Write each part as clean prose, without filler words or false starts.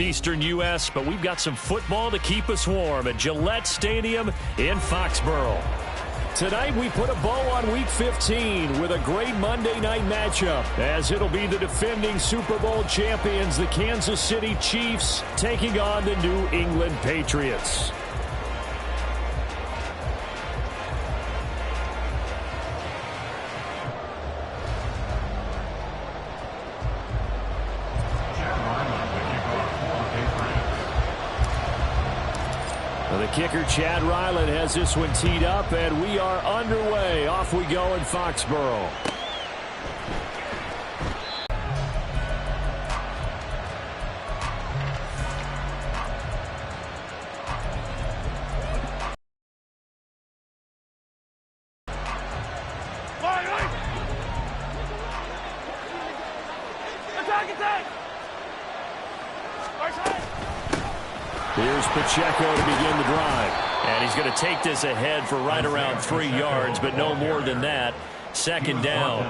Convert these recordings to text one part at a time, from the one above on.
Eastern U.S., but we've got some football to keep us warm at Gillette Stadium in Foxborough. Tonight we put a bow on Week 15 with a great Monday night matchup, as it'll be the defending Super Bowl champions, the Kansas City Chiefs, taking on the New England Patriots. The kicker, Chad Ryland, has this one teed up, and we are underway. Off we go in Foxborough. Here's Pacheco to begin the drive. And he's going to take this ahead for right around 3 yards, but no more than that. Second down.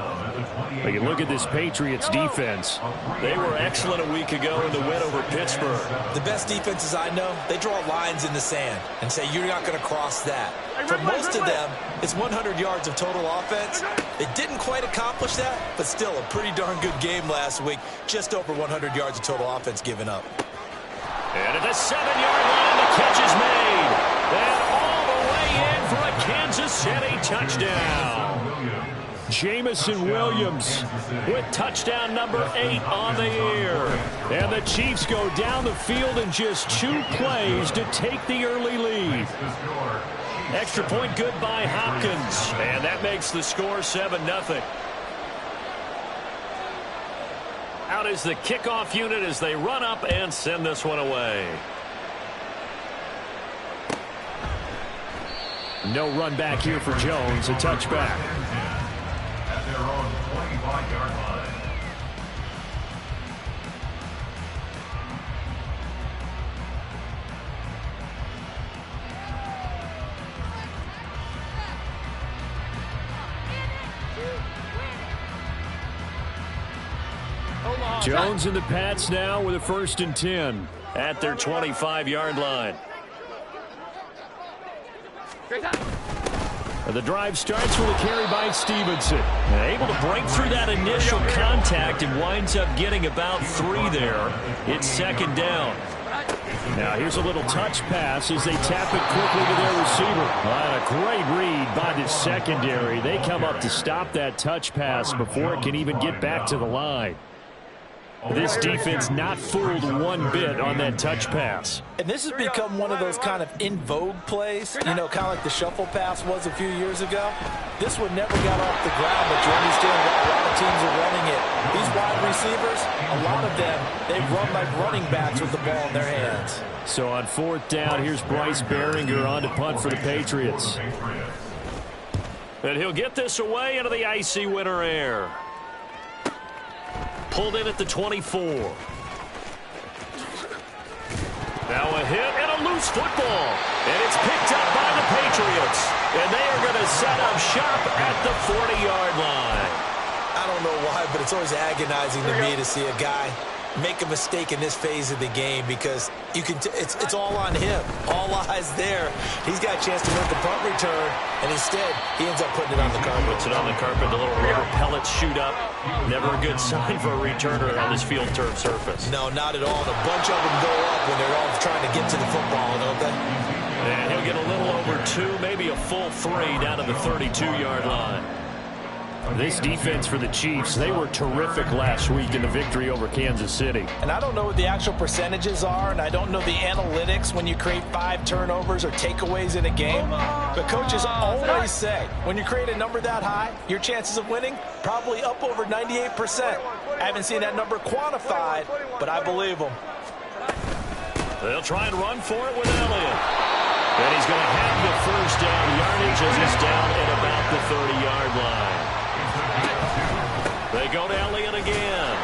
But you look at this Patriots defense. They were excellent a week ago in the win over Pittsburgh. The best defenses I know, they draw lines in the sand and say you're not going to cross that. For most of them, it's 100 yards of total offense. They didn't quite accomplish that, but still a pretty darn good game last week. Just over 100 yards of total offense given up. And at the 7-yard line, the catch is made. And all the way in for a Kansas City touchdown. Jamison Williams with touchdown number 8 on the year. And the Chiefs go down the field in just 2 plays to take the early lead. Extra point good by Hopkins. And that makes the score 7-0. Out is the kickoff unit as they run up and send this one away. No run back here for Jones, a touchback. At their own 25-yard line. Jones and the Pats now with a 1st and 10 at their 25-yard line. The drive starts with a carry by Stevenson. Able to break through that initial contact and winds up getting about 3 there. It's 2nd down. Now here's a little touch pass as they tap it quickly to their receiver. And a great read by the secondary. They come up to stop that touch pass before it can even get back to the line. This defense not fooled one bit on that touch pass. And this has become one of those kind of in vogue plays, you know, kind of like the shuffle pass was a few years ago. This one never got off the ground, but you understand why a lot of teams are running it. These wide receivers, a lot of them, they run like running backs with the ball in their hands. So on 4th down, here's Bryce Behringer on to punt for the Patriots. And he'll get this away into the icy winter air. Pulled in at the 24. Now a hit and a loose football. And it's picked up by the Patriots. And they are going to set up shop at the 40-yard line. I don't know why, but it's always agonizing to me to see a guy make a mistake in this phase of the game, because you can it's all on him. All eyes there. He's got a chance to make a punt return, and instead he ends up putting it on the carpet. Puts it on the carpet. The little rubber pellets shoot up. Never a good sign for a returner on this field turf surface. No, not at all. And a bunch of them go up when they're all trying to get to the football, don't they? And he'll get a little over 2, maybe a full 3 down to the 32-yard line. This defense for the Chiefs, they were terrific last week in the victory over Kansas City. And I don't know what the actual percentages are, and I don't know the analytics when you create 5 turnovers or takeaways in a game. But coaches always say, when you create a number that high, your chances of winning probably up over 98%. I haven't seen that number quantified, but I believe them. They'll try and run for it with Elliott. And he's going to have the 1st down yardage as he's down at about the 30-yard line. They go to Elliott again.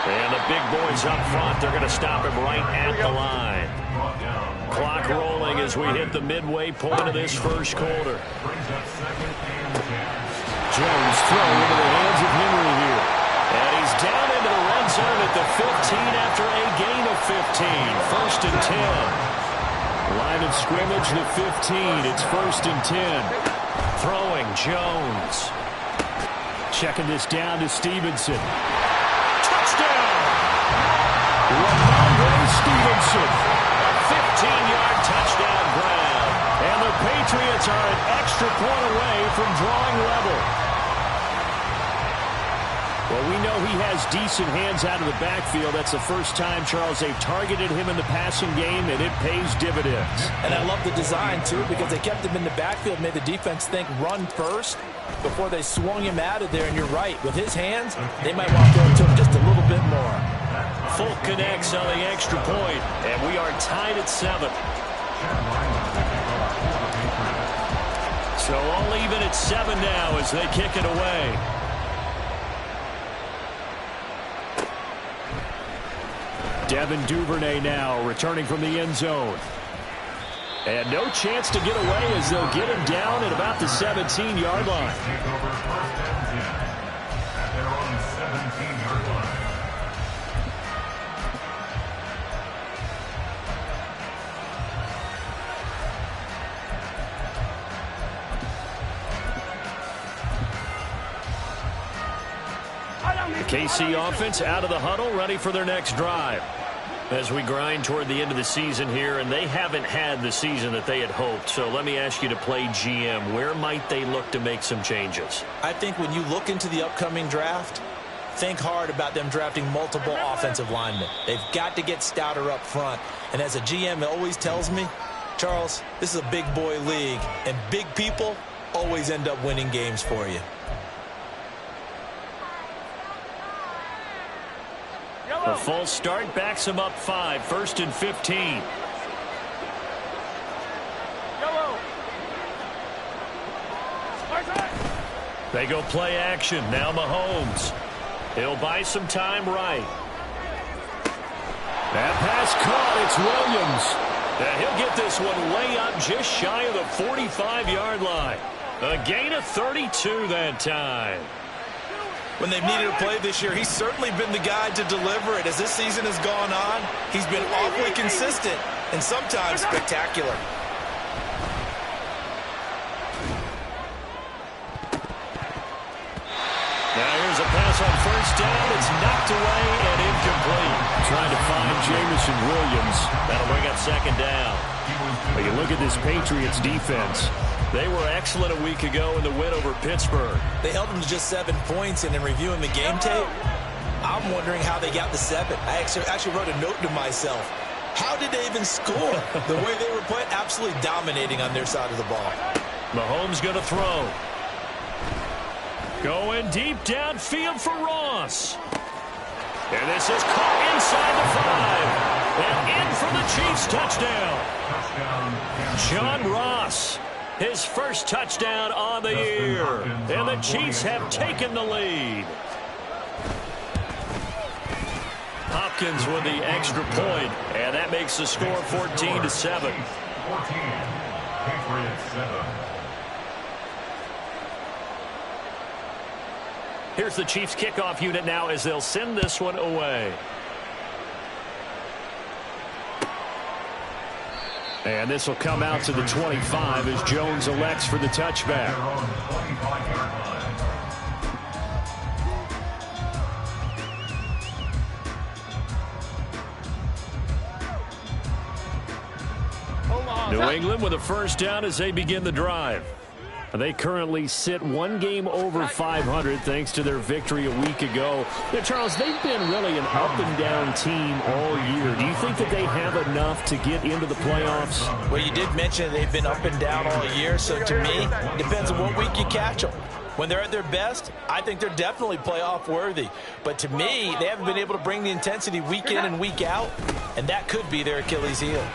And the big boys up front, they're going to stop him right at the line. Clock rolling as we hit the midway point of this 1st quarter. Jones throw into the hands of Henry here. And he's down into the red zone at the 15 after a gain of 15. 1st and 10. Line of scrimmage, the 15. It's 1st and 10. Throwing, Jones. Checking this down to Stevenson. Touchdown! Ramondre Stevenson. A 15-yard touchdown grab. And the Patriots are an extra point away from drawing level. Well, we know he has decent hands out of the backfield. That's the first time, Charles, they've targeted him in the passing game, and it pays dividends. And I love the design, too, because they kept him in the backfield, made the defense think run first before they swung him out of there. And you're right, with his hands, they might want to throw it to him just a little bit more. Full connects on the extra point, and we are tied at 7. So all even at 7 now as they kick it away. Devin Duvernay now returning from the end zone. And no chance to get away as they'll get him down at about the 17-yard line. The KC offense out of the huddle, ready for their next drive. As we grind toward the end of the season here, and they haven't had the season that they had hoped. So let me ask you to play GM. Where might they look to make some changes? I think when you look into the upcoming draft, think hard about them drafting multiple offensive linemen. They've got to get stouter up front. And as a GM, it always tells me, Charles, this is a big boy league, and big people always end up winning games for you. A false start backs him up 5. 1st and 15. They go play action. Now Mahomes. He'll buy some time right. That pass caught. It's Williams. And he'll get this one way up just shy of the 45-yard line. A gain of 32 that time. When they've needed a play this year, he's certainly been the guy to deliver it. As this season has gone on, he's been awfully consistent and sometimes spectacular. Now here's a pass on 1st down. It's knocked away and incomplete. Trying to find Jameson Williams. That'll bring up 2nd down. But you look at this Patriots defense. They were excellent a week ago in the win over Pittsburgh. They held them to just 7 points, and in reviewing the game tape, I'm wondering how they got the 7. I actually wrote a note to myself. How did they even score? The way they were playing, absolutely dominating on their side of the ball. Mahomes going to throw. Going deep downfield for Ross. And this is caught inside the 5. And in for the Chiefs touchdown. John Ross. His first touchdown on the year. And the Chiefs have taken the lead. Hopkins with the extra point, and that makes the score 14-7. 14. Patriots 7. Here's the Chiefs kickoff unit now as they'll send this one away. And this will come out to the 25 as Jones elects for the touchback. New England with a 1st down as they begin the drive. They currently sit 1 game over 500 thanks to their victory a week ago. Now, Charles, they've been really an up-and-down team all year. Do you think that they have enough to get into the playoffs? Well, you did mention they've been up and down all year, so to me, it depends on what week you catch them. When they're at their best, I think they're definitely playoff worthy. But to me, they haven't been able to bring the intensity week in and week out, and that could be their Achilles heel.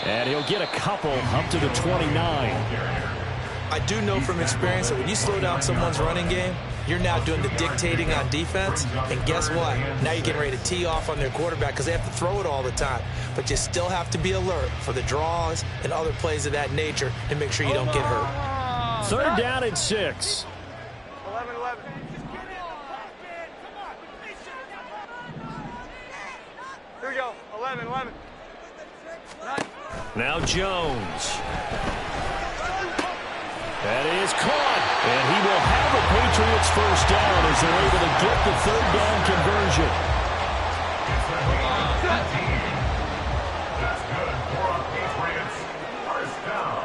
And he'll get a couple up to the 29. I do know from experience that when you slow down someone's running game, you're now doing the dictating on defense. And guess what? Now you're getting ready to tee off on their quarterback because they have to throw it all the time. But you still have to be alert for the draws and other plays of that nature to make sure you don't get hurt. 3rd down and 6. Now Jones. That is caught. And he will have a Patriots first down as they're able to get the third down conversion. That's good for a Patriots first down.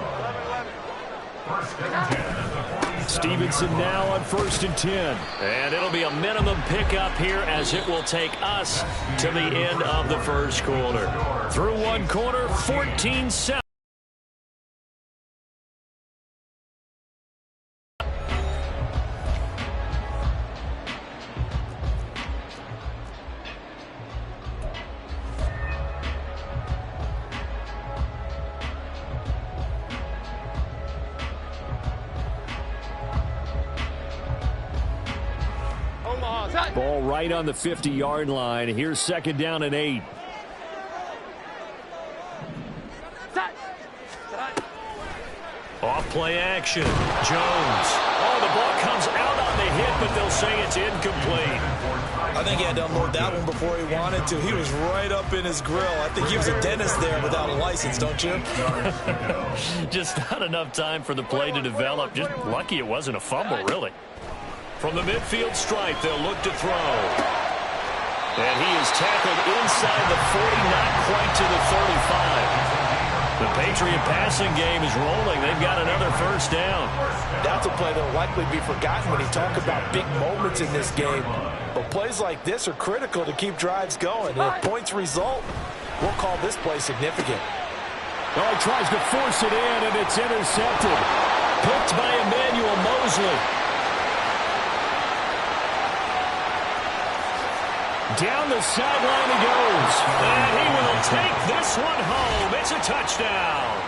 First and 10 at the 47. Stevenson now on 1st and 10. And it'll be a minimum pickup here as it will take us to the end of the first quarter. Through one quarter, 14-7. Ball right on the 50-yard line. Here's 2nd down and 8. Off play action. Jones. Oh, the ball comes out on the hit, but they'll say it's incomplete. I think he had to unload that one before he wanted to. He was right up in his grill. I think he was a dentist there without a license, don't you? Just not enough time for the play to develop. Just lucky it wasn't a fumble, really. From the midfield stripe, they'll look to throw. And he is tackled inside the 40, not quite to the 35. The Patriot passing game is rolling. They've got another first down. That's a play that will likely be forgotten when you talk about big moments in this game. But plays like this are critical to keep drives going. And if points result, we'll call this play significant. Oh, he tries to force it in, and it's intercepted. Picked by Emmanuel Mosley. Down the sideline he goes. And he will take this one home. It's a touchdown.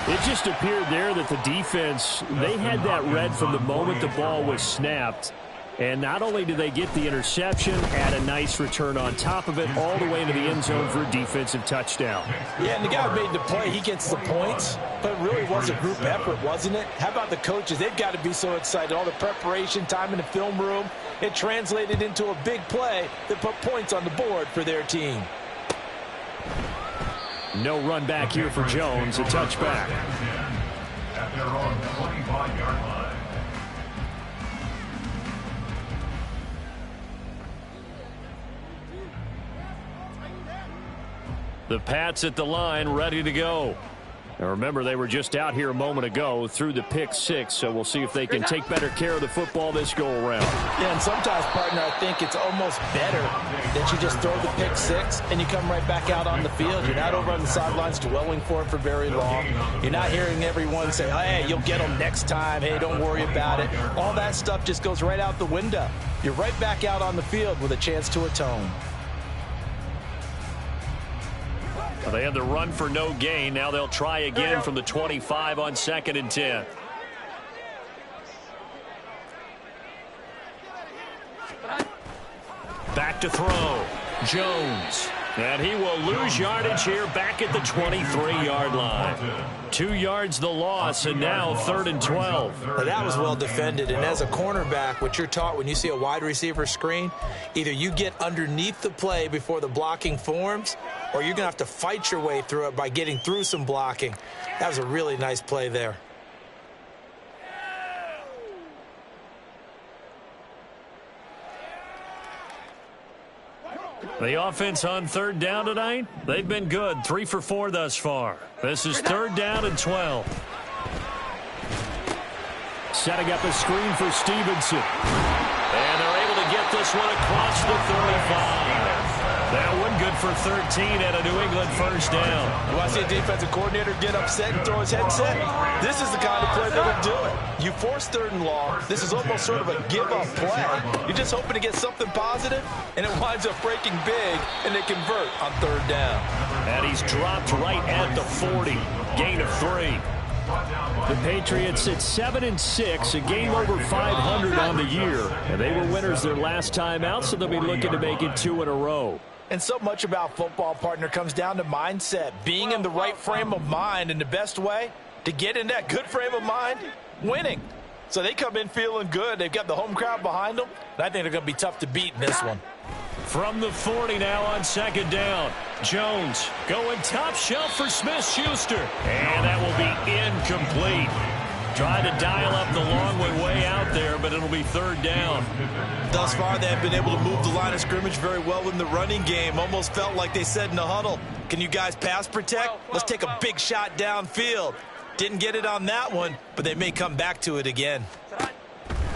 It just appeared there that the defense, they had that read from the moment the ball was snapped. And not only did they get the interception, add a nice return on top of it, all the way into the end zone for a defensive touchdown. Yeah, and the guy who made the play, he gets the points. But it really was a group effort, wasn't it? How about the coaches? They've got to be so excited. All the preparation, time in the film room, it translated into a big play that put points on the board for their team. No run back here for Jones, a touchback. At their own 25-yard line. The Pats at the line, ready to go. Now remember, they were just out here a moment ago through the pick 6, so we'll see if they can take better care of the football this go-around. Yeah, and sometimes, partner, I think it's almost better that you just throw the pick 6 and you come right back out on the field. You're not over on the sidelines dwelling for it for very long. You're not hearing everyone say, hey, you'll get them next time. Hey, don't worry about it. All that stuff just goes right out the window. You're right back out on the field with a chance to atone. They had the run for no gain. Now they'll try again from the 25 on 2nd and 10. Back to throw. Jones. And he will lose yardage here back at the 23-yard line. 2 yards the loss, and now 3rd and 12. Now that was well defended, and as a cornerback, what you're taught when you see a wide receiver screen, either you get underneath the play before the blocking forms, or you're going to have to fight your way through it by getting through some blocking. That was a really nice play there. The offense on 3rd down tonight, they've been good. 3 for 4 thus far. This is 3rd down and 12. Setting up a screen for Stevenson. And they're able to get this one across the 35. That one good for 13 and a New England first down. You want to see a defensive coordinator get upset and throw his headset? This is the kind of play that'll do it. You force 3rd and long. This is almost sort of a give-up play. You're just hoping to get something positive, and it winds up breaking big, and they convert on 3rd down. And he's dropped right at the 40. Gain of 3. The Patriots at 7-6, a game over 500 on the year. And they were winners their last time out, so they'll be looking to make it 2 in a row. And so much about football, partner, comes down to mindset. Being in the right frame of mind, and the best way to get in that good frame of mind, winning. So they come in feeling good. They've got the home crowd behind them, and I think they're going to be tough to beat in this one. From the 40 now on second down. Jones going top shelf for Smith-Schuster. And that will be incomplete. Trying to dial up the long way out there, but it'll be third down. Thus far, they have been able to move the line of scrimmage very well in the running game. Almost felt like they said in the huddle, can you guys pass protect? Let's take a big shot downfield. Didn't get it on that one, but they may come back to it again.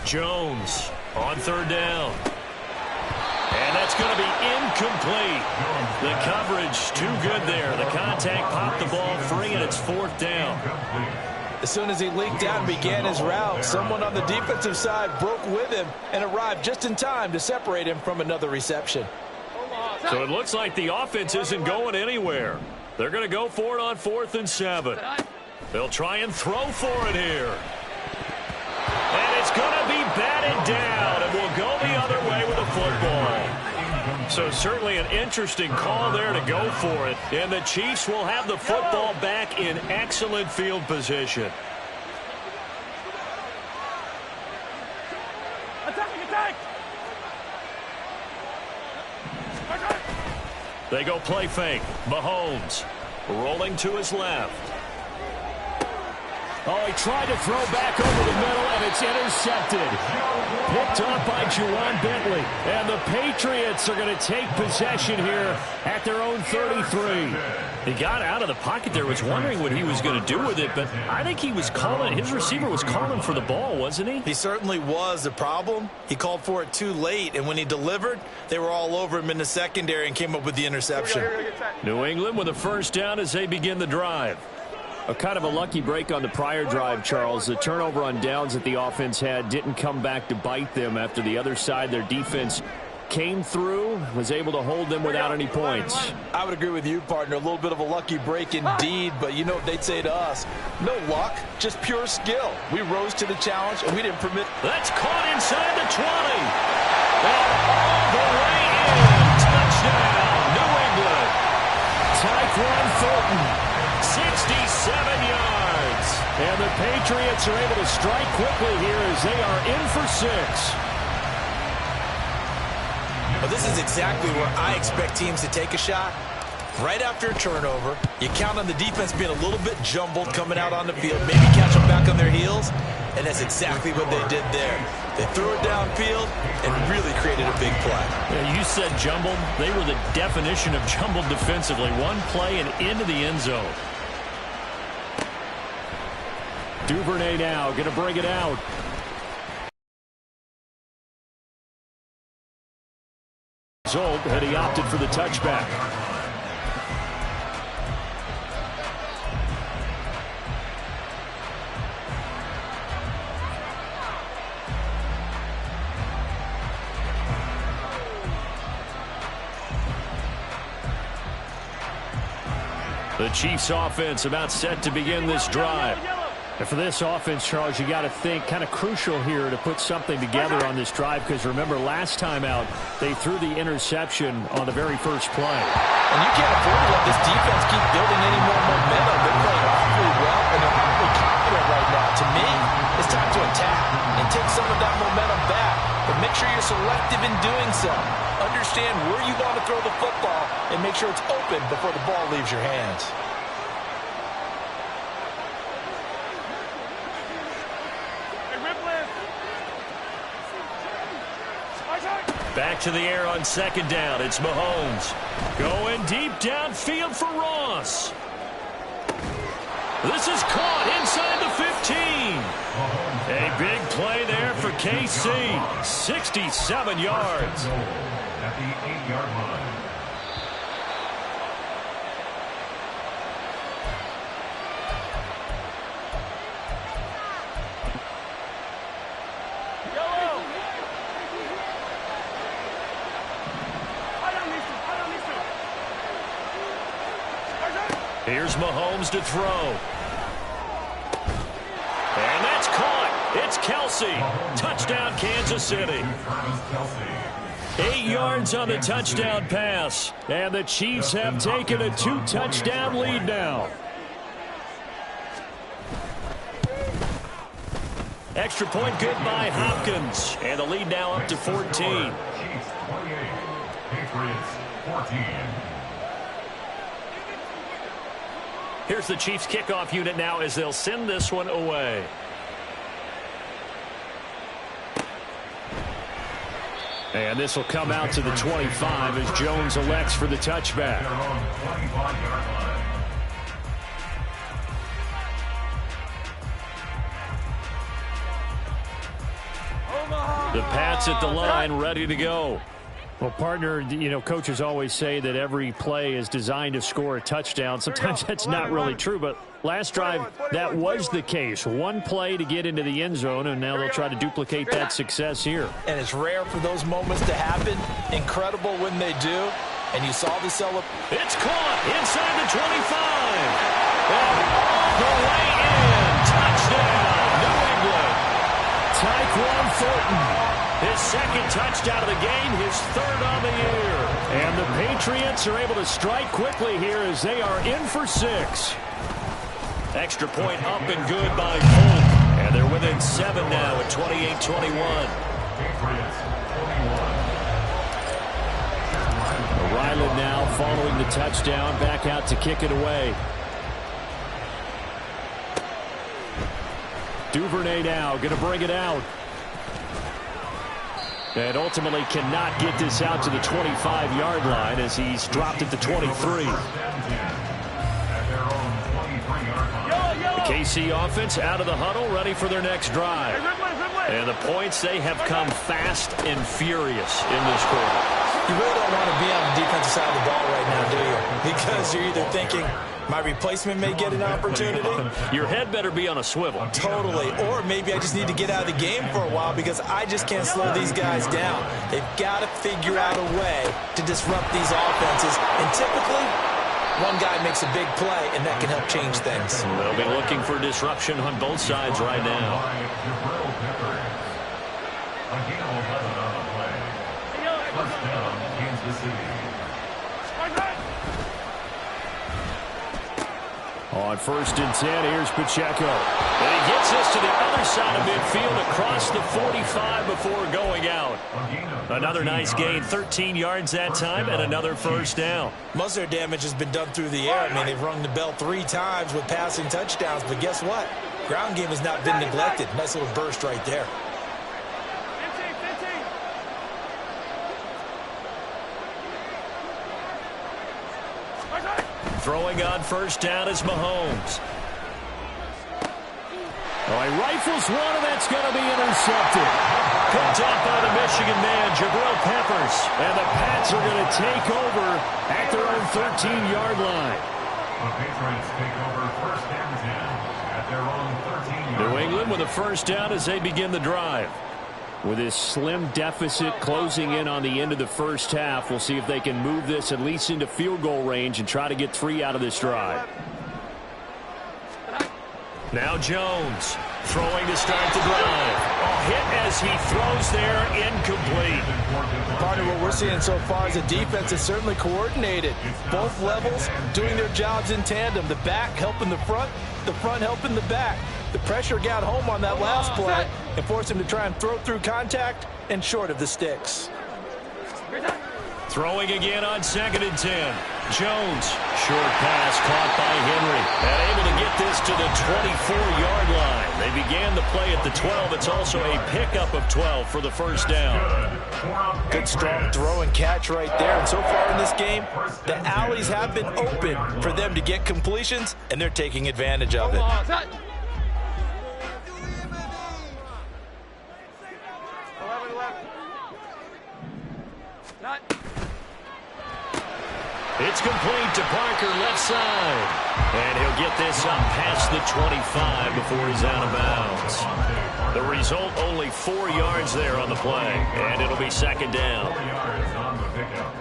Jones on third down. And that's going to be incomplete. The coverage too good there. The contact popped the ball free, and it's fourth down. As soon as he leaked out and began his route, someone on the defensive side broke with him and arrived just in time to separate him from another reception. So it looks like the offense isn't going anywhere. They're going to go for it on 4th and 7. They'll try and throw for it here. And it's going to be batted down, and we'll go the other way with the football. So certainly an interesting call there to go for it. And the Chiefs will have the football back in excellent field position. Attack! They go play fake. Mahomes rolling to his left. Oh, he tried to throw back over the middle, and it's intercepted. Picked off by Juwan Bentley. And the Patriots are going to take possession here at their own 33. He got out of the pocket there, was wondering what he was going to do with it, but I think he was calling, his receiver was calling for the ball, wasn't he? He certainly was. The problem, he called for it too late, and when he delivered, they were all over him in the secondary and came up with the interception. New England with a first down as they begin the drive. A kind of a lucky break on the prior drive, Charles. The turnover on downs that the offense had didn't come back to bite them after the other side. Their defense came through, was able to hold them without any points. I would agree with you, partner. A little bit of a lucky break indeed, but you know what they'd say to us. No luck, just pure skill. We rose to the challenge, and we didn't permit. That's caught inside the 20. And all the way in. Touchdown, New England. Tyquan Thornton. 67 yards. And the Patriots are able to strike quickly here as they are in for 6. Well, this is exactly where I expect teams to take a shot. Right after a turnover, you count on the defense being a little bit jumbled coming out on the field, maybe catch them back on their heels, and that's exactly what they did there. They threw it downfield and really created a big play. Yeah, you said jumbled. They were the definition of jumbled defensively. One play and into the end zone. Duvernay now going to bring it out. Result, and he opted for the touchback. The Chiefs offense about set to begin this drive. And for this offense, Charles, you got to think kind of crucial here to put something together on this drive, because remember last time out they threw the interception on the very first play. And you can't afford to let this defense keep building any more momentum. They're playing awfully well, and they're awfully confident right now. To me, it's time to attack and take some of that momentum back. But make sure you're selective in doing so. Understand where you want to throw the football and make sure it's open before the ball leaves your hands. Back to the air on second down. It's Mahomes. Going deep downfield for Ross. This is caught inside the 15. A big play there for KC. 67 yards. At the 8-yard line. Here's Mahomes to throw. And that's caught. It's Kelsey. Touchdown, Kansas City. 8 yards on the touchdown pass. And the Chiefs have taken a 2-touchdown lead now. Extra point good by Hopkins. And the lead now up to 14. Patriots 14. Here's the Chiefs kickoff unit now as they'll send this one away. And this will come out to the 25 as Jones elects for the touchback. The Pats at the line, ready to go. Well, partner, you know, coaches always say that every play is designed to score a touchdown. Sometimes that's not really true, but last drive, that was the case. One play to get into the end zone, and now they'll try to duplicate that success here. And it's rare for those moments to happen. Incredible when they do. And you saw the celebration. It's caught inside the 25. And all the way in. Touchdown, New England. Tyquan Thornton. His second touchdown of the game, his third on the year. And the Patriots are able to strike quickly here as they are in for 6. Extra point up and good by Folk. And they're within 7 now at 28-21. Ryland now following the touchdown, back out to kick it away. Duvernay now going to bring it out. And ultimately cannot get this out to the 25-yard line as he's dropped at the 23. The KC offense out of the huddle, ready for their next drive. And the points, they have come fast and furious in this quarter. You really don't want to be on the defensive side of the ball right now, do you? Because you're either thinking, my replacement may get an opportunity. Your head better be on a swivel. Totally. Or maybe I just need to get out of the game for a while because I just can't slow these guys down. They've got to figure out a way to disrupt these offenses. And typically, one guy makes a big play, and that can help change things. They'll be looking for disruption on both sides right now. On 1st and 10, here's Pacheco. And he gets this to the other side of midfield across the 45 before going out. Another nice gain, 13 yards that time, and another first down. Most of their damage has been done through the air. I mean, they've rung the bell 3 times with passing touchdowns, but guess what? Ground game has not been neglected. Nice little burst right there. Throwing on first down is Mahomes. Oh, he rifles one, and that's going to be intercepted. Picked up by the Michigan man, Jabril Peppers. And the Pats are going to take over at their own 13-yard line. The Patriots take over 1st and 10 at their own 13-yard line. New England with a first down as they begin the drive. With this slim deficit closing in on the end of the first half, we'll see if they can move this at least into field goal range and try to get 3 out of this drive. Now Jones throwing to start the drive. A hit as he throws there, incomplete. Part of what we're seeing so far is the defense is certainly coordinated. Both levels doing their jobs in tandem. The back helping the front helping the back. The pressure got home on that last play and forced him to try and throw through contact and short of the sticks. Throwing again on 2nd and 10. Jones, short pass caught by Henry. And able to get this to the 24-yard line. They began the play at the 12. It's also a pickup of 12 for the first down. Good strong throw and catch right there. And so far in this game, the alleys have been open for them to get completions, and they're taking advantage of it. It's complete to Parker, left side. And he'll get this up past the 25 before he's out of bounds. The result, only 4 yards there on the play. And it'll be 2nd down. 4 yards on the pickup.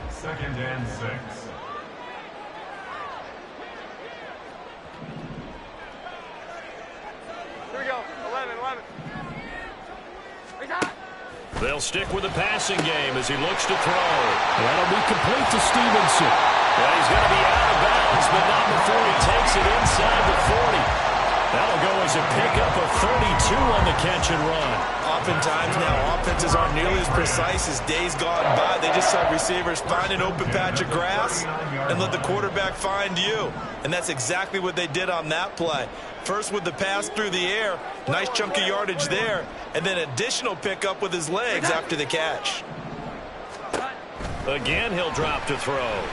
2nd and 6. Here we go. 11. They'll stick with the passing game as he looks to throw. That'll be complete to Stevenson. Well, he's going to be out of bounds, but not before he takes it inside the 40. That'll go as a pickup of 32 on the catch and run. Oftentimes now, offenses aren't nearly as precise as days gone by. They just have receivers find an open patch of grass and let the quarterback find you. And that's exactly what they did on that play. First with the pass through the air, nice chunk of yardage there, and then additional pickup with his legs after the catch. Again, he'll drop to throw.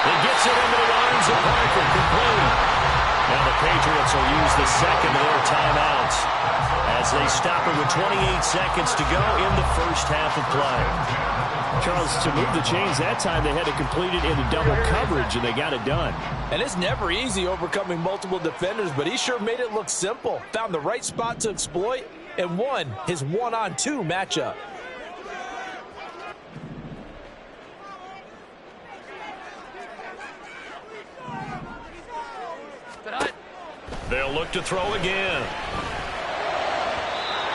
He gets it into the arms of Parker, complete. Now the Patriots will use the second of their timeouts as they stop it with 28 seconds to go in the first half of play. Charles, to move the chains that time, they had to complete it into double coverage, and they got it done. And it's never easy overcoming multiple defenders, but he sure made it look simple. Found the right spot to exploit and won his one-on-two matchup. They'll look to throw again.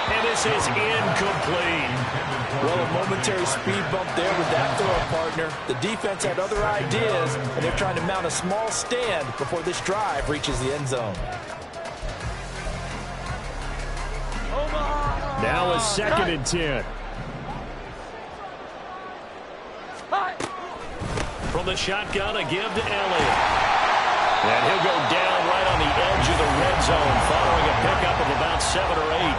And this is incomplete. Well, a momentary speed bump there with that throw, partner. The defense had other ideas, and they're trying to mount a small stand before this drive reaches the end zone. Now a 2nd and 10. From the shotgun, a give to Elliott. And he'll go down right on the edge of the red zone following a pickup of about 7 or 8.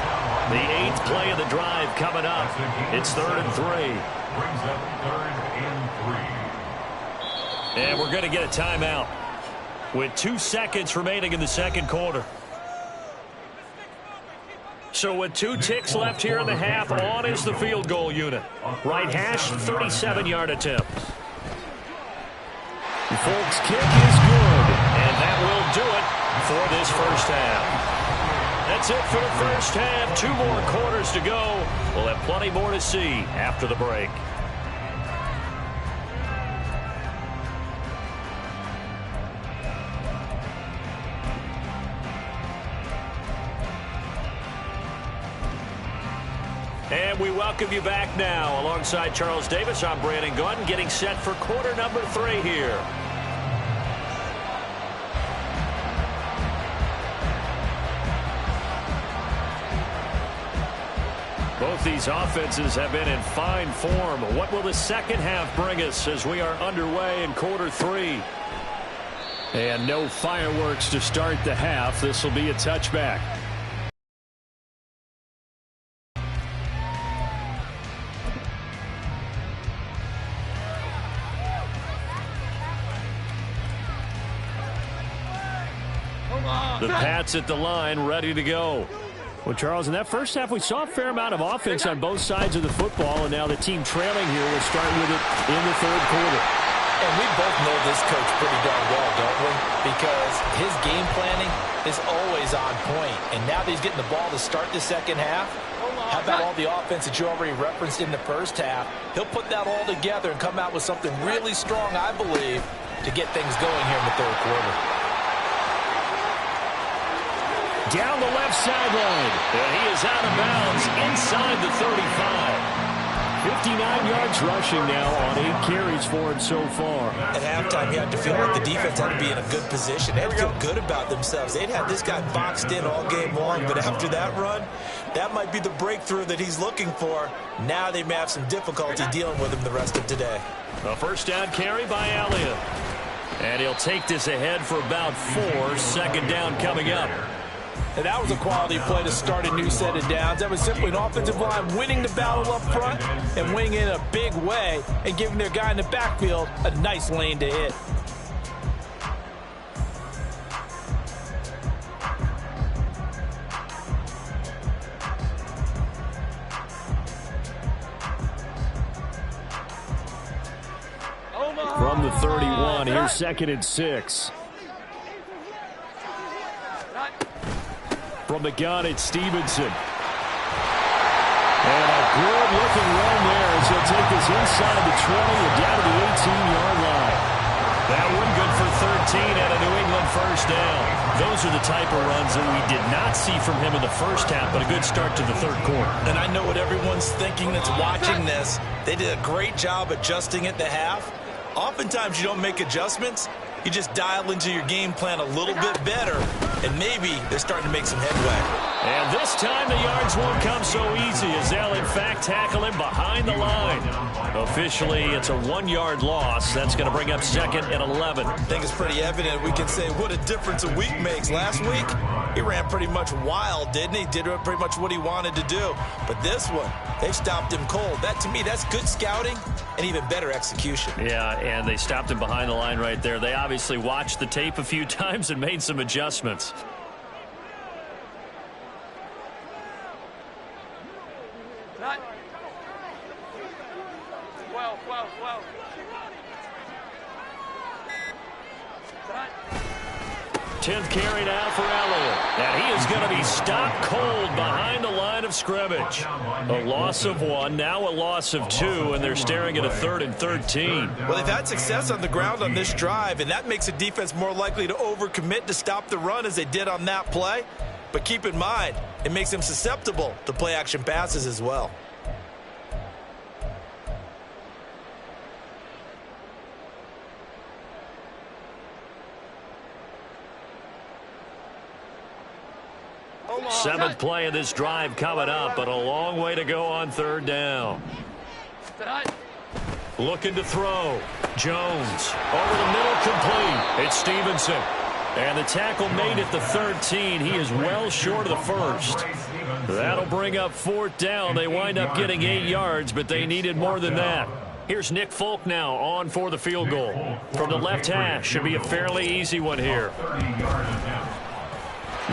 The 8th play of the drive coming up. It's 3rd and 3. Brings up 3rd and 3. And we're going to get a timeout with 2 seconds remaining in the second quarter. So with 2 ticks left here in the half, on is the field goal unit. Right hash, 37-yard attempt. The Folks kick is good. And that will do it for this first half. That's it for the first half. 2 more quarters to go. We'll have plenty more to see after the break. And we welcome you back now. Alongside Charles Davis, I'm Brandon Gaudin, getting set for quarter number 3 here. Both these offenses have been in fine form. What will the second half bring us as we are underway in quarter 3? And no fireworks to start the half. This will be a touchback. The Pats at the line, ready to go. Well, Charles, in that first half, we saw a fair amount of offense on both sides of the football, and now the team trailing here will start with it in the third quarter. And we both know this coach pretty darn well, don't we? Because his game planning is always on point. And now that he's getting the ball to start the second half, how about all the offense that you already referenced in the first half? He'll put that all together and come out with something really strong, I believe, to get things going here in the third quarter. Down the left sideline. And he is out of bounds inside the 35. 59 yards rushing now on 8 carries for him so far. At halftime, you had to feel like the defense had to be in a good position. They had to feel good about themselves. They'd had this guy boxed in all game long, but after that run, that might be the breakthrough that he's looking for. Now they may have some difficulty dealing with him the rest of today. A first down carry by Elliott. And he'll take this ahead for about 4. Second down coming up. And that was a quality play to start a new set of downs. That was simply an offensive line winning the battle up front and winning it in a big way and giving their guy in the backfield a nice lane to hit. From the 31, here's 2nd and 6. From the gun, it's Stevenson. And a good-looking run there as he'll take this inside the 20 and down to the 18-yard line. That one good for 13 and a New England first down. Those are the type of runs that we did not see from him in the first half, but a good start to the third quarter. And I know what everyone's thinking that's watching this. They did a great job adjusting at the half. Oftentimes you don't make adjustments You just dial into your game plan a little bit better, and maybe they're starting to make some headway. And this time the yards won't come so easy as they'll, in fact, tackle him behind the line. Officially, it's a 1-yard loss. That's going to bring up 2nd and 11. I think it's pretty evident. We can say what a difference a week makes. Last week, he ran pretty much wild, didn't he? Did pretty much what he wanted to do. But this one, they stopped him cold. That, to me, that's good scouting and even better execution. Yeah, and they stopped him behind the line right there. They obviously watched the tape a few times and made some adjustments. Not. 12. 10th carry now for Elliott. And he is going to be stopped cold behind the line of scrimmage. A loss of 1, now a loss of 2, and they're staring at a 3rd and 13. Well, they've had success on the ground on this drive, and that makes a defense more likely to overcommit to stop the run as they did on that play. But keep in mind, it makes them susceptible to play-action passes as well. Seventh play of this drive coming up, but a long way to go on 3rd down. Looking to throw. Jones over the middle, complete. It's Stevenson. And the tackle made at the 13. He is well short of the 1st. That'll bring up 4th down. They wind up getting 8 yards, but they needed more than that. Here's Nick Folk now on for the field goal. From the left hash, should be a fairly easy one here.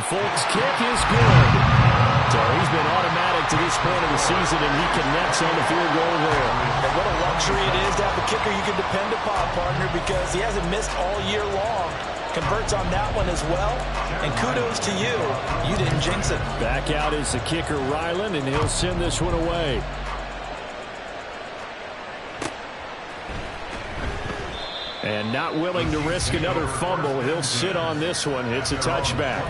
Folk's kick is good. So he's been automatic to this point of the season, and he connects on the field goal there. And what a luxury it is to have a kicker you can depend upon, partner, because he hasn't missed all year long. Converts on that one as well. And kudos to you. You didn't jinx it. Back out is the kicker, Ryland, and he'll send this one away. And not willing to risk another fumble, he'll sit on this one. It's a touchback.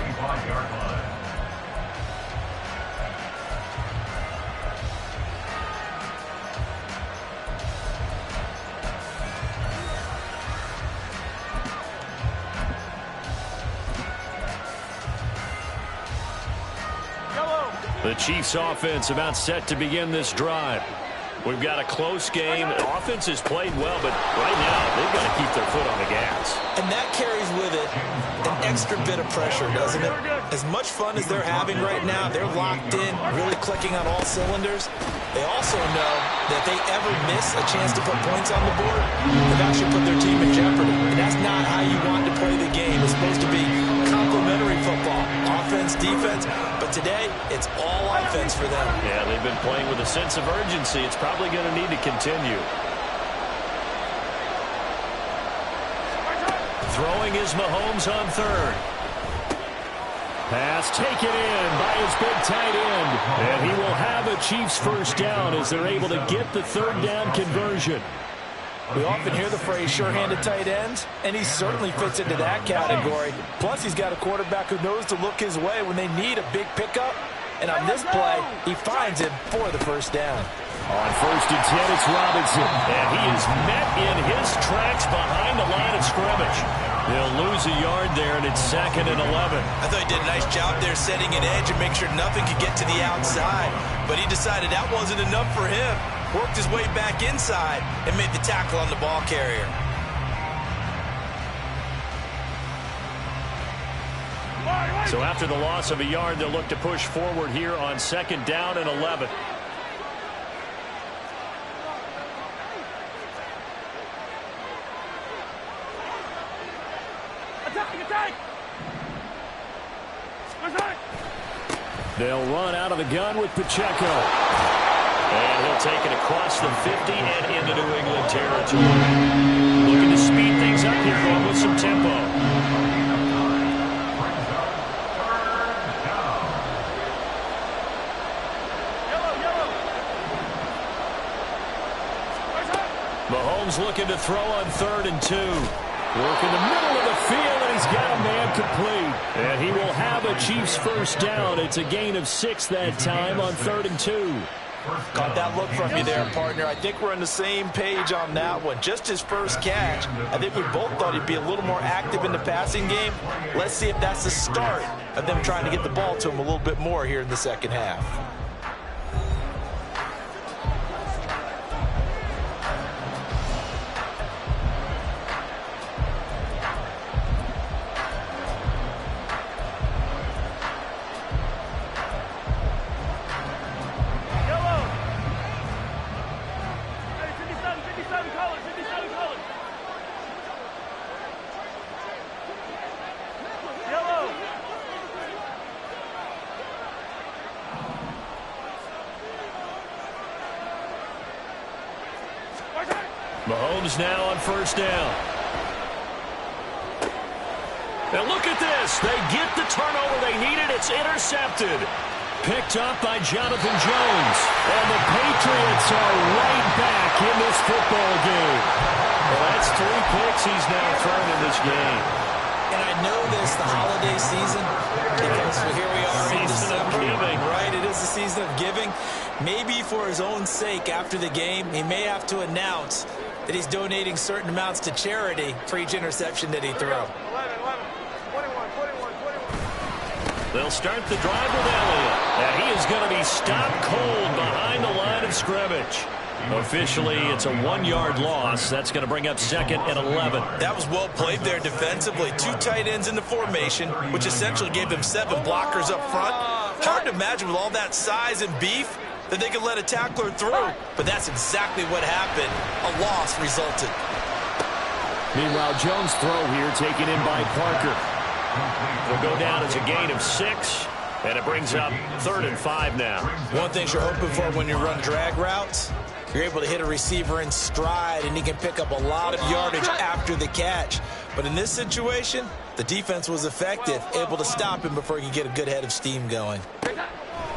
The Chiefs offense about set to begin this drive. We've got a close game. The offense has played well, but right now they've got to keep their foot on the gas. And that carries with it an extra bit of pressure, doesn't it? As much fun as they're having right now, they're locked in, really clicking on all cylinders. They also know that if they ever miss a chance to put points on the board, they've actually put their team in jeopardy. And that's not how you want to play the game. It's supposed to be complementary football, offense, defense. But today, it's all offense for them. Yeah, they've been playing with a sense of urgency. It's probably going to need to continue. Throwing is Mahomes on 3rd. Pass taken in by his big tight end. And he will have a Chiefs 1st down as they're able to get the 3rd down conversion. We often hear the phrase sure-handed tight ends, and he certainly fits into that category. Plus, he's got a quarterback who knows to look his way when they need a big pickup. And on this play, he finds it for the 1st down. On 1st and 10, it's Robinson. And he is met in his tracks behind the line of scrimmage. They'll lose a yard there, and it's 2nd and 11. I thought he did a nice job there setting an edge and make sure nothing could get to the outside. But he decided that wasn't enough for him. Worked his way back inside and made the tackle on the ball carrier. So after the loss of a yard, they'll look to push forward here on 2nd down and 11. They'll run out of the gun with Pacheco. And he'll take it across the 50 and into New England territory. Looking to speed things up here, going with some tempo. Mahomes looking to throw on 3rd and 2. Work in the middle of the field, and he's got a man complete. And he will have a Chiefs 1st down. It's a gain of 6 that time on 3rd and 2. Caught that look from you there, partner. I think we're on the same page on that one. Just his first catch. I think we both thought he'd be a little more active in the passing game. Let's see if that's the start of them trying to get the ball to him a little bit more here in the second half. Mahomes now on first down. And look at this. They get the turnover they needed. It's intercepted. Picked up by Jonathan Jones. And the Patriots are right back in this football game. Well, that's 3 picks he's now thrown in this game. And I know this, the holiday season, because here we are in December, right? It is the season of giving. Maybe for his own sake after the game, he may have to announce that he's donating certain amounts to charity for each interception that he threw. 11, 21. They'll start the drive with Elliott. And he is going to be stopped cold behind the line of scrimmage. Officially, it's a 1-yard loss. That's going to bring up 2nd and 11. That was well played there defensively. 2 tight ends in the formation, which essentially gave them 7 blockers up front. Hard to imagine with all that size and beef that they could let a tackler through. But that's exactly what happened. A loss resulted. Meanwhile, Jones' throw here taken in by Parker. Will go down as a gain of 6. And it brings up 3rd and 5 now. One thing you're hoping for when you run drag routes, you're able to hit a receiver in stride, and he can pick up a lot of yardage after the catch. But in this situation, the defense was effective, able to stop him before he could get a good head of steam going.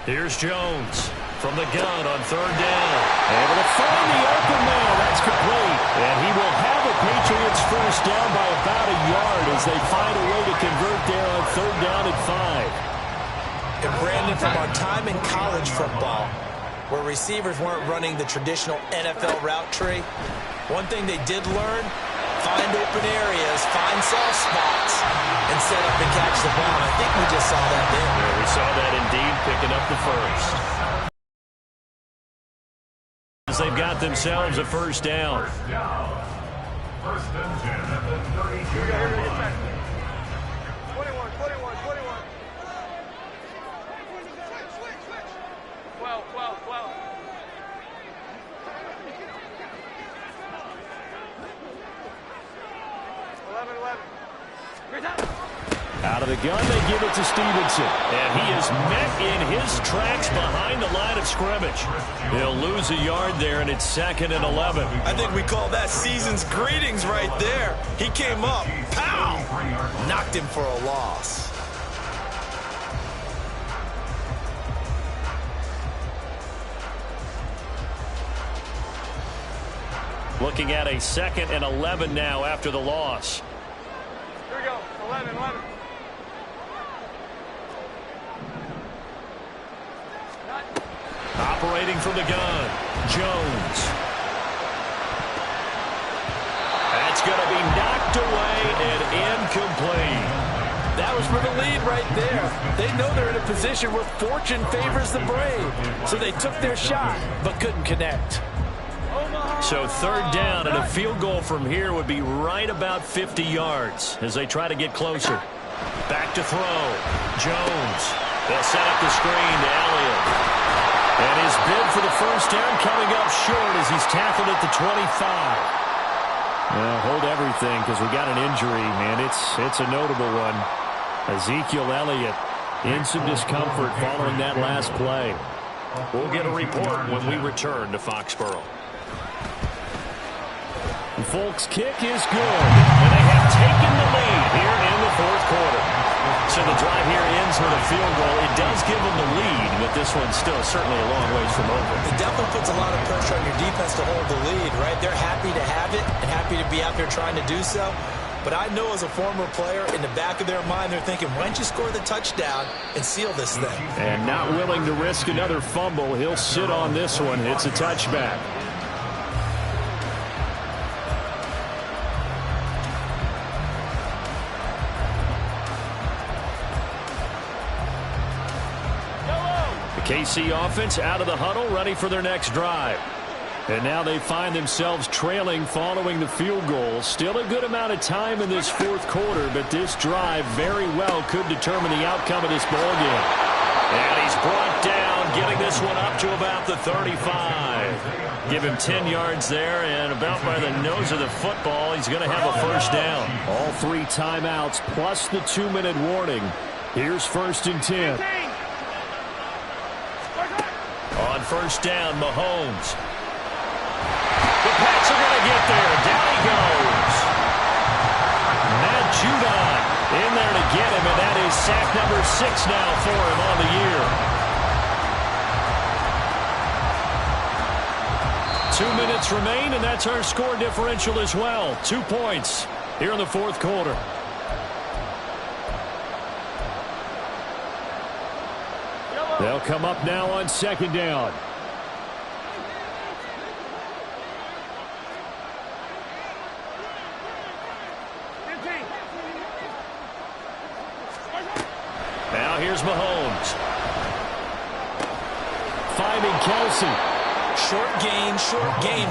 Here's Jones from the gun on 3rd down. Able to find the open man. That's complete. And he will have a Patriots first down by about a yard as they find a way to convert there on 3rd down and 5. And Brandon, from our time in college football, where receivers weren't running the traditional NFL route tree, one thing they did learn, find open areas, find soft spots, and set up and catch the ball. I think we just saw that there. Yeah, we saw that indeed, picking up the first. As they've got themselves a first down. First and 10 at the 32-yard line. 21. 12. 11. Out of the gun, they give it to Stevenson. And he is met in his tracks behind the line of scrimmage. He'll lose a yard there, and it's 2nd and 11. I think we call that season's greetings right there. He came up, pow, knocked him for a loss. Looking at a 2nd and 11 now after the loss. Here we go. 11. Operating from the gun, Jones. That's going to be knocked away and incomplete. That was for the lead right there. They know they're in a position where fortune favors the brave. So they took their shot, but couldn't connect. So 3rd down, and a field goal from here would be right about 50 yards as they try to get closer. Back to throw. Jones. They'll set up the screen to Elliott. And his bid for the first down coming up short as he's tackled at the 25. Well, hold everything because we got an injury, and it's a notable one. Ezekiel Elliott in some discomfort following that last play. We'll get a report when we return to Foxborough. The Folks' kick is good, and they have taken the lead here in the 4th quarter. So the drive here ends with a field goal. It does give them the lead, but this one's still certainly a long ways from over. It definitely puts a lot of pressure on your defense to hold the lead, right? They're happy to have it and happy to be out there trying to do so. But I know as a former player, in the back of their mind, they're thinking, why don't you score the touchdown and seal this thing? And not willing to risk another fumble. He'll sit on this one. It's a touchback. KC offense out of the huddle, ready for their next drive. And now they find themselves trailing following the field goal. Still a good amount of time in this fourth quarter, but this drive very well could determine the outcome of this ball game. And he's brought down, getting this one up to about the 35. Give him 10 yards there, and about by the nose of the football, he's going to have a first down. All 3 timeouts plus the 2-minute warning. Here's 1st and 10. On first down, Mahomes. The Pats are going to get there. Down he goes. Matt Judon in there to get him, and that is sack number 6 now for him on the year. 2 minutes remain, and that's our score differential as well. 2 points here in the fourth quarter. They'll come up now on 2nd down. Now here's Mahomes. Finding Kelsey. Short game,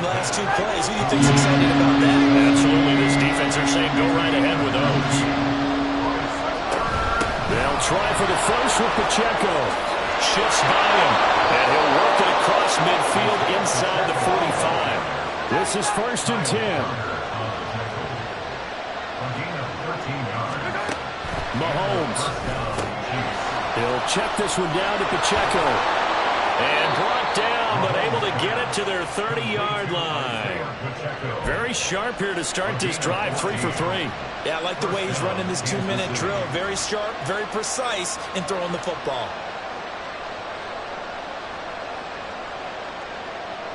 last 2 plays. Who do you think's excited about that? Absolutely. This defense are saying go right ahead with those. They'll try for the first with Pacheco. Shifts by him, and he'll work it across midfield inside the 45. This is 1st and 10. Mahomes. He'll check this one down to Pacheco. And brought down, but able to get it to their 30-yard line. Very sharp here to start this drive, 3 for 3. Yeah, I like the way he's running this 2-minute drill. Very sharp, very precise in throwing the football.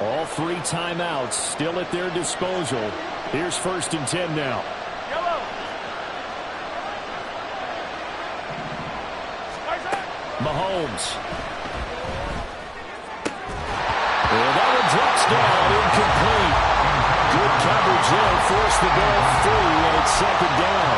All 3 timeouts still at their disposal. Here's 1st and 10 now. Mahomes. And that one drops down, incomplete. Good coverage there, forced the ball free, and it's 2nd down.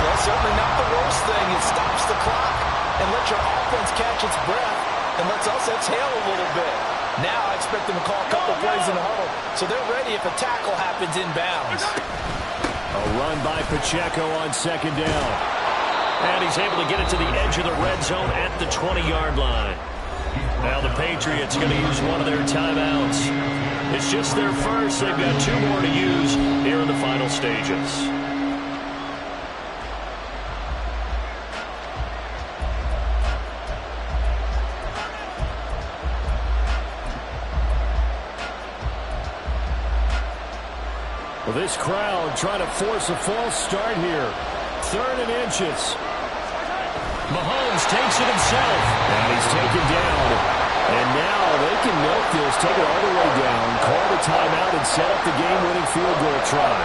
That's certainly not the worst thing. It stops the clock and lets your offense catch its breath and lets us exhale a little bit. Now I expect them to call a couple plays in the huddle, so they're ready if a tackle happens inbounds. A run by Pacheco on 2nd down. And he's able to get it to the edge of the red zone at the 20-yard line. Now the Patriots going to use one of their timeouts. It's just their first. They've got 2 more to use here in the final stages. Well, this crowd trying to force a false start here. 3rd and inches. Mahomes takes it himself. And he's taken down. And now they can milk this, take it all the way down, call the timeout, and set up the game-winning field goal try.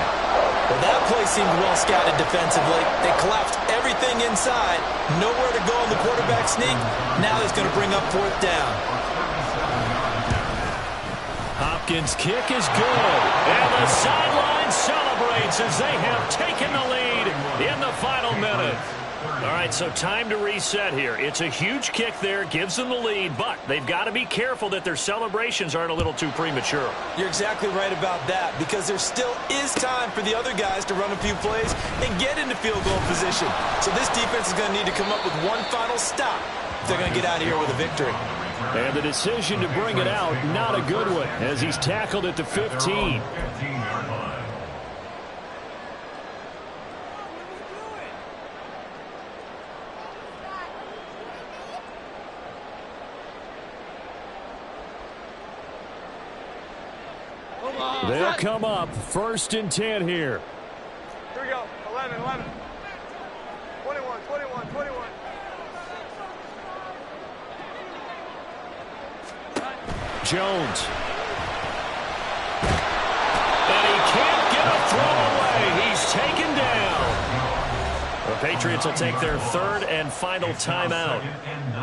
Well, that play seemed well scouted defensively. They collapsed everything inside. Nowhere to go on the quarterback sneak. Now he's going to bring up 4th down. Hopkins' kick is good. And the sideline celebrates as they have taken the lead in the final minute. All right, so time to reset here. It's a huge kick there, gives them the lead, but they've got to be careful that their celebrations aren't a little too premature. You're exactly right about that, because there still is time for the other guys to run a few plays and get into field goal position. So this defense is going to need to come up with one final stop if they're going to get out of here with a victory. And the decision to bring it out, not a good one, as he's tackled at the 15. They'll come up 1st and 10 here. Here we go. 11, 11. 21, 21, 21. Jones. And he can't get a throw away. He Patriots will take their third and final timeout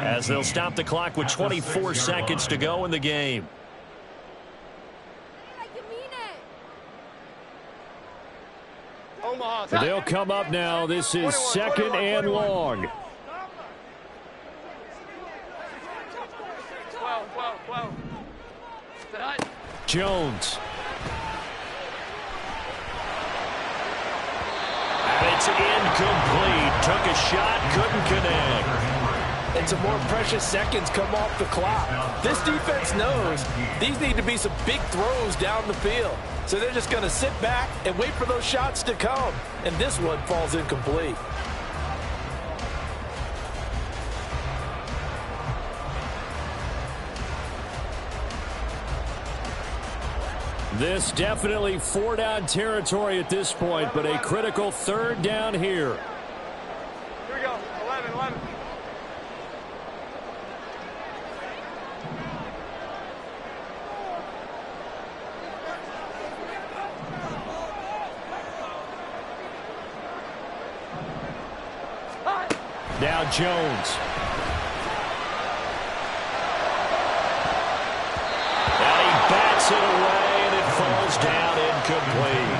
as they'll stop the clock with 24 seconds to go in the game. They'll come up now. This is 2nd and long. 12. Jones. And it's incomplete. Took a shot, couldn't connect. And some more precious seconds come off the clock. This defense knows these need to be some big throws down the field. So they're just going to sit back and wait for those shots to come. And this one falls incomplete. This definitely 4-down territory at this point, but a critical 3rd down here. Here we go. 11. Now Jones. And he bats it away, and it falls down incomplete.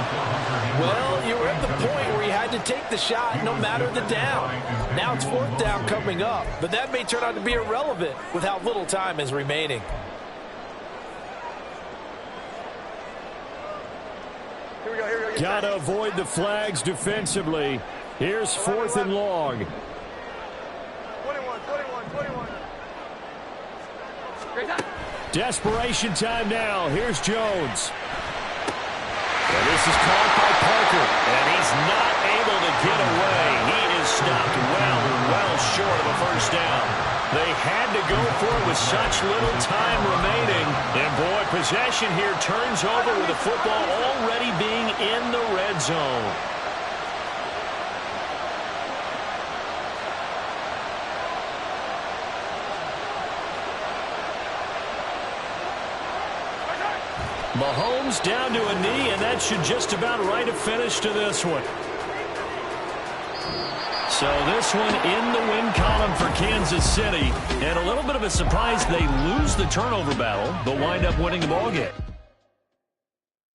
Well, you were at the point where you had to take the shot no matter the down. Now it's 4th down coming up, but that may turn out to be irrelevant with how little time is remaining. Here we go. Gotta avoid the flags defensively. Here's 4th and long. 21. Desperation time now. Here's Jones. And this is caught by Parker, and he's not able to get away. He is stopped well short of a first down. They had to go for it with such little time remaining. And, boy, possession here turns over with the football already being in the red zone. Mahomes down to a knee, and that should just about write a finish to this one. So this one in the win column for Kansas City. And a little bit of a surprise, they lose the turnover battle, but wind up winning the ballgame.